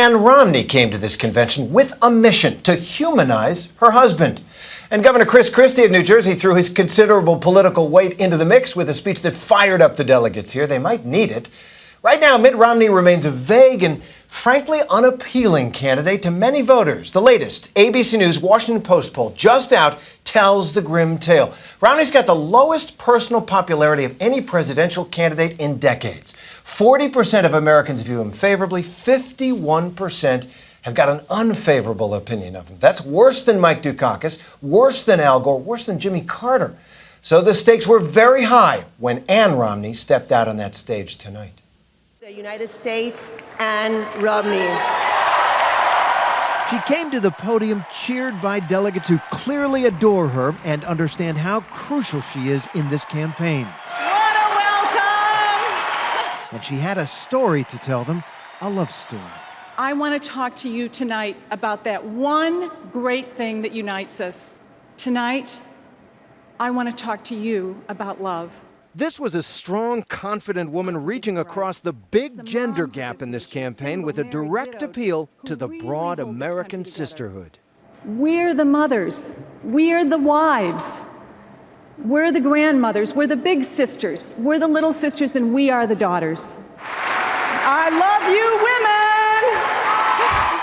Ann Romney came to this convention with a mission to humanize her husband. And Governor Chris Christie of New Jersey threw his considerable political weight into the mix with a speech that fired up the delegates here. They might need it. Right now, Mitt Romney remains a vague and frankly unappealing candidate to many voters. The latest ABC News Washington Post poll just out tells the grim tale. Romney's got the lowest personal popularity of any presidential candidate in decades. 40% of Americans view him favorably. 51% have got an unfavorable opinion of him. That's worse than Mike Dukakis, worse than Al Gore, worse than Jimmy Carter. So the stakes were very high when Ann Romney stepped out on that stage tonight. The United States, Ann Romney. She came to the podium cheered by delegates who clearly adore her and understand how crucial she is in this campaign. What a welcome! And she had a story to tell them, a love story. I want to talk to you tonight about that one great thing that unites us. Tonight, I want to talk to you about love. This was a strong, confident woman reaching across the big gender gap in this campaign with a direct appeal to the broad American sisterhood. We're the mothers. We're the wives. We're the grandmothers. We're the big sisters. We're the little sisters, and we are the daughters. I love you, women!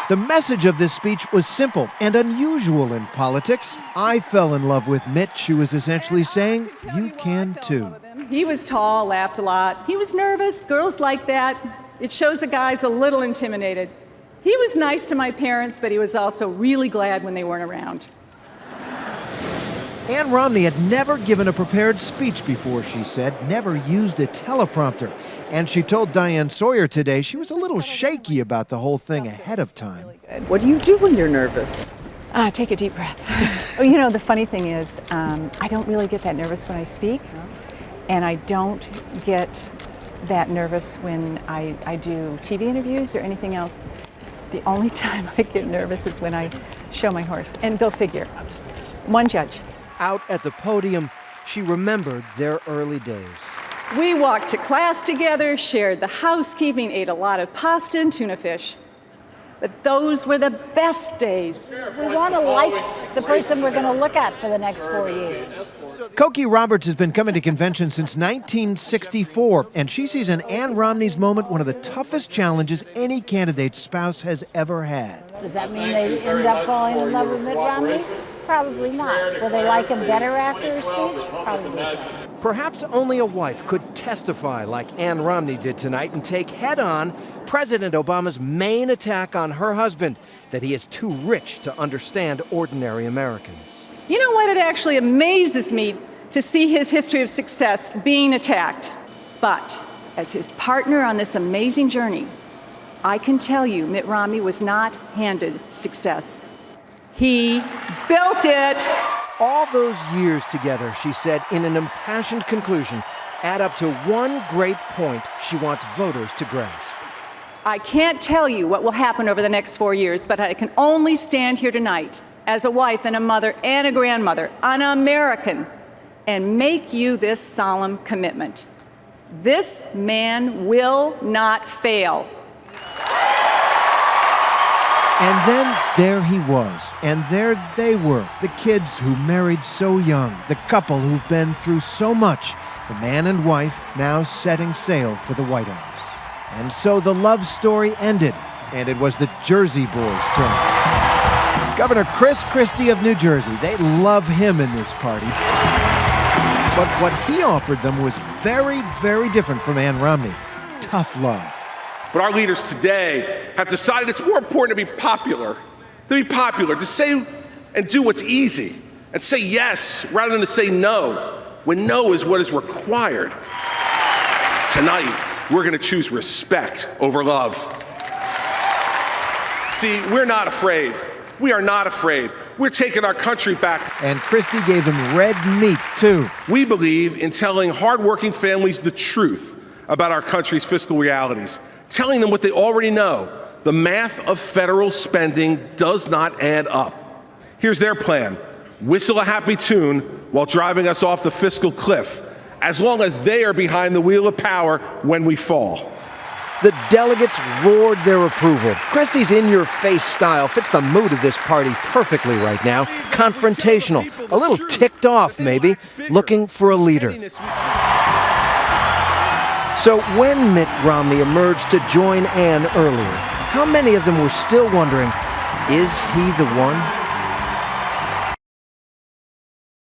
The message of this speech was simple and unusual in politics. I fell in love with Mitt, she was essentially saying, you can too. He was tall, laughed a lot. He was nervous. Girls like that. It shows a guy's a little intimidated. He was nice to my parents, but he was also really glad when they weren't around. Ann Romney had never given a prepared speech before, she said, never used a teleprompter. And she told Diane Sawyer today she was a little shaky about the whole thing ahead of time. What do you do when you're nervous? Take a deep breath. Oh, you know, the funny thing is, I don't really get that nervous when I speak. And I don't get that nervous when I do TV interviews or anything else. The only time I get nervous is when I show my horse. And go figure. One judge. Out at the podium, she remembered their early days. We walked to class together, shared the housekeeping, ate a lot of pasta and tuna fish. But those were the best days. We want to like the person we're going to look at for the next 4 years. Cokie Roberts has been coming to conventions since 1964, and she sees in Ann Romney's moment one of the toughest challenges any candidate's spouse has ever had. Does that mean they end up falling in love with Mitt Romney? Probably not. Will they like him better after his speech? Probably so. Perhaps only a wife could testify like Ann Romney did tonight and take head-on President Obama's main attack on her husband, that he is too rich to understand ordinary Americans. You know what? It actually amazes me to see his history of success being attacked. But as his partner on this amazing journey, I can tell you Mitt Romney was not handed success. He built it. All those years together, she said in an impassioned conclusion, add up to one great point she wants voters to grasp. I can't tell you what will happen over the next 4 years, but I can only stand here tonight as a wife and a mother and a grandmother, an American, and make you this solemn commitment. This man will not fail. And then there he was, and there they were, the kids who married so young, the couple who've been through so much, the man and wife now setting sail for the White House. And so the love story ended, and it was the Jersey boys' turn. Governor Chris Christie of New Jersey, they love him in this party. But what he offered them was very, very different from Ann Romney. Tough love. But our leaders today have decided it's more important to be popular, to say and do what's easy, and say yes rather than to say no, when no is what is required. Tonight, we're going to choose respect over love. See, we're not afraid. We are not afraid. We're taking our country back. And Christie gave them red meat, too. We believe in telling hardworking families the truth about our country's fiscal realities, telling them what they already know. The math of federal spending does not add up. Here's their plan. Whistle a happy tune while driving us off the fiscal cliff, as long as they are behind the wheel of power when we fall. The delegates roared their approval. Christie's in-your-face style fits the mood of this party perfectly right now. Confrontational, a little ticked off maybe, looking for a leader. So when Mitt Romney emerged to join Ann earlier, how many of them were still wondering, is he the one?